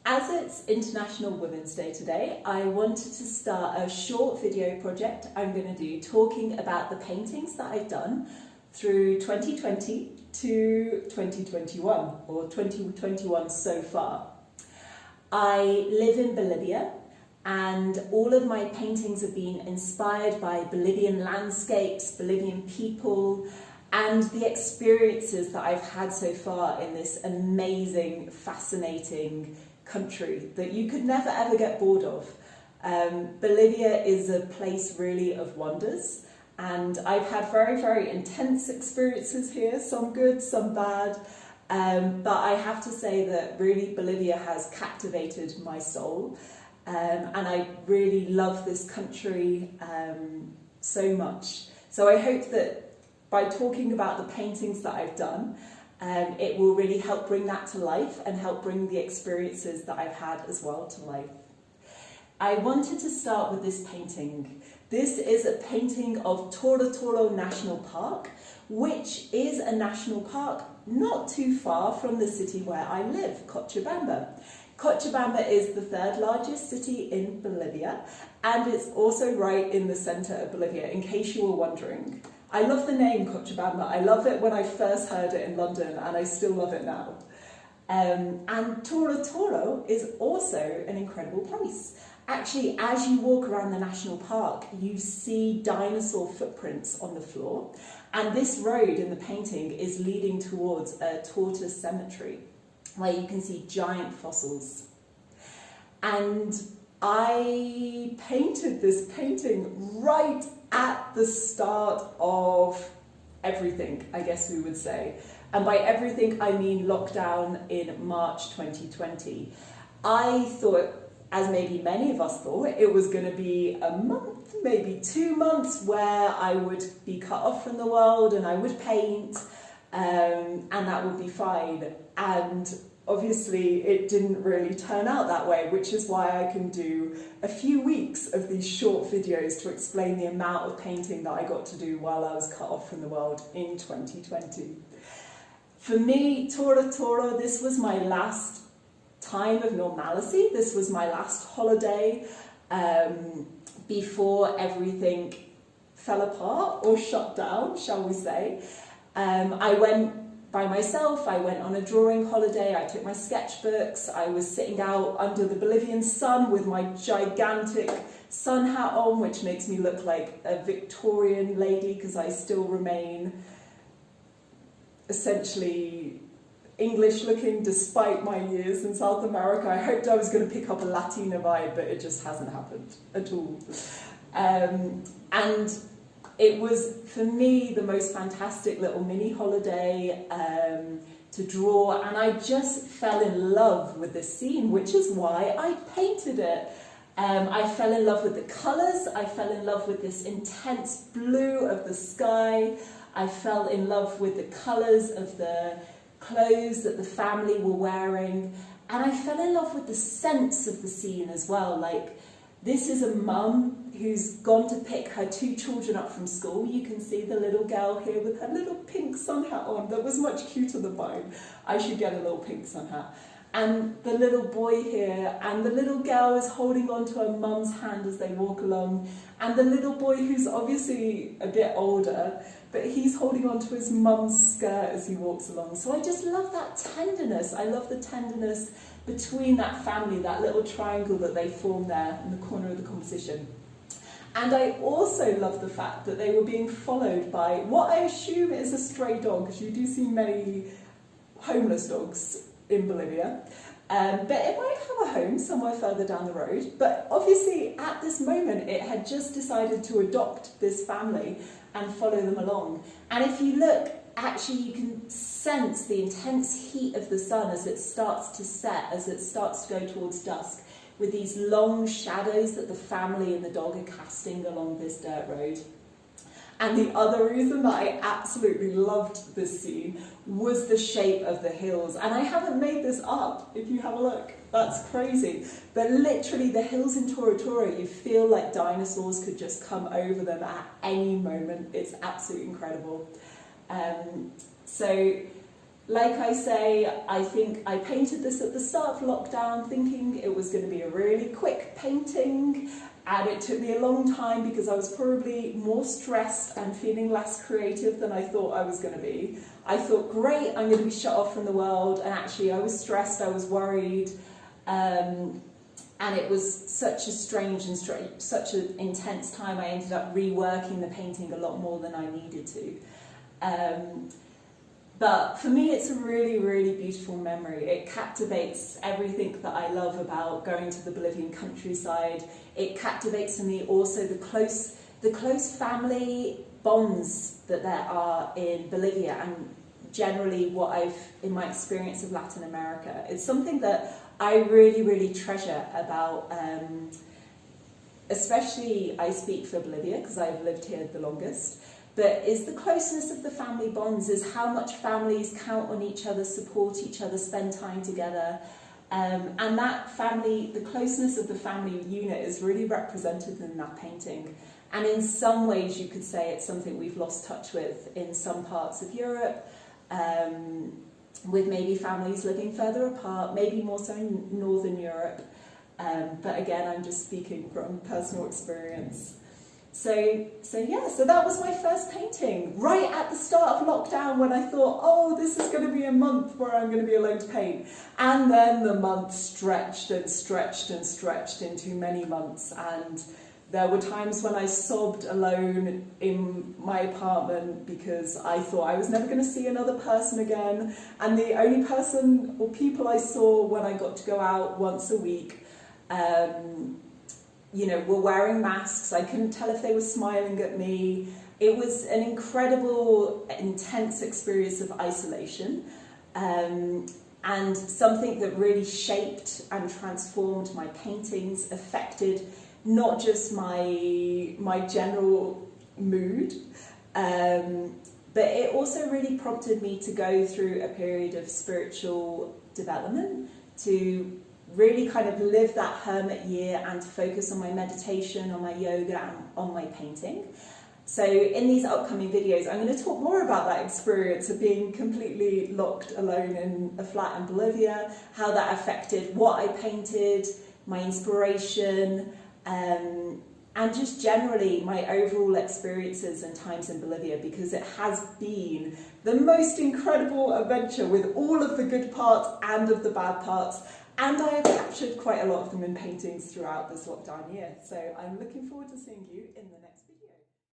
As it's International Women's Day today, I wanted to start a short video project I'm going to do talking about the paintings that I've done through 2020 to 2021, or 2021 so far. I live in Bolivia, and all of my paintings have been inspired by Bolivian landscapes, Bolivian people, and the experiences that I've had so far in this amazing, fascinating country that you could never ever get bored of. Bolivia is a place really of wonders, and I've had very, very intense experiences here, some good, some bad, but I have to say that really Bolivia has captivated my soul, and I really love this country so much. So I hope that by talking about the paintings that I've done, it will really help bring that to life and help bring the experiences that I've had as well to life. I wanted to start with this painting. This is a painting of Toro Toro National Park, which is a national park not too far from the city where I live, Cochabamba. Cochabamba is the third largest city in Bolivia, and it's also right in the centre of Bolivia, in case you were wondering. I love the name Cochabamba. I love it when I first heard it in London, and I still love it now. And Toro Toro is also an incredible place. Actually, as you walk around the national park, you see dinosaur footprints on the floor, and this road in the painting is leading towards a tortoise cemetery, where you can see giant fossils. And I painted this painting right at the start of everything, I guess we would say. And by everything, I mean lockdown in March 2020. I thought, as maybe many of us thought, it was going to be a month, maybe 2 months, where I would be cut off from the world and I would paint, and that would be fine. And obviously it didn't really turn out that way, which is why I can do a few weeks of these short videos to explain the amount of painting that I got to do while I was cut off from the world in 2020. For me, Toro Toro, this was my last time of normalcy. This was my last holiday before everything fell apart or shut down, shall we say. I went by myself, I went on a drawing holiday, I took my sketchbooks, I was sitting out under the Bolivian sun with my gigantic sun hat on, which makes me look like a Victorian lady because I still remain essentially English looking despite my years in South America. I hoped I was going to pick up a Latina vibe, but it just hasn't happened at all. And it was, for me, the most fantastic little mini holiday to draw, and I just fell in love with this scene, which is why I painted it. I fell in love with the colours, I fell in love with this intense blue of the sky, I fell in love with the colours of the clothes that the family were wearing, and I fell in love with the sense of the scene as well. Like, this is a mum who's gone to pick her 2 children up from school. You can see the little girl here with her little pink sun hat on that was much cuter than mine. I should get a little pink sun hat. And the little boy here, and the little girl is holding on to her mum's hand as they walk along, and the little boy who's obviously a bit older, but he's holding on to his mum's skirt as he walks along. So I just love that tenderness. I love the tenderness between that family, that little triangle that they form there in the corner of the composition. And I also love the fact that they were being followed by what I assume is a stray dog, because you do see many homeless dogs in Bolivia. But it might have a home somewhere further down the road. But obviously at this moment it had just decided to adopt this family and follow them along. And if you look, actually you can sense the intense heat of the sun as it starts to set, as it starts to go towards dusk, with these long shadows that the family and the dog are casting along this dirt road. And the other reason that I absolutely loved this scene was the shape of the hills. And I haven't made this up, if you have a look. That's crazy. But literally the hills in Toro Toro, you feel like dinosaurs could just come over them at any moment. It's absolutely incredible. So like I say, I think I painted this at the start of lockdown thinking it was going to be a really quick painting, and it took me a long time because I was probably more stressed and feeling less creative than I thought I was going to be. I thought, great, I'm going to be shut off from the world, and actually I was stressed, I was worried, and it was such a strange and such an intense time. I ended up reworking the painting a lot more than I needed to. But for me, it's a really, really beautiful memory. It captivates everything that I love about going to the Bolivian countryside. It captivates for me also the close family bonds that there are in Bolivia, and generally in my experience of Latin America. It's something that I really, really treasure about, especially I speak for Bolivia because I've lived here the longest. But is the closeness of the family bonds, is how much families count on each other, support each other, spend time together. And that family, the closeness of the family unit is really represented in that painting. And in some ways you could say it's something we've lost touch with in some parts of Europe, with maybe families living further apart, maybe more so in Northern Europe. But again, I'm just speaking from personal experience. So that was my first painting, right at the start of lockdown when I thought, oh, this is going to be a month where I'm going to be alone to paint. And then the month stretched and stretched and stretched into many months, and there were times when I sobbed alone in my apartment because I thought I was never going to see another person again, and the only person or people I saw when I got to go out once a week were wearing masks. I couldn't tell if they were smiling at me. It was an incredible, intense experience of isolation, and something that really shaped and transformed my paintings, affected not just my general mood, but it also really prompted me to go through a period of spiritual development, to really kind of live that hermit year and to focus on my meditation, on my yoga, and on my painting. So in these upcoming videos, I'm going to talk more about that experience of being completely locked alone in a flat in Bolivia, how that affected what I painted, my inspiration, and just generally my overall experiences and times in Bolivia, because it has been the most incredible adventure with all of the good parts and of the bad parts. And I have captured quite a lot of them in paintings throughout this lockdown year. So I'm looking forward to seeing you in the next video.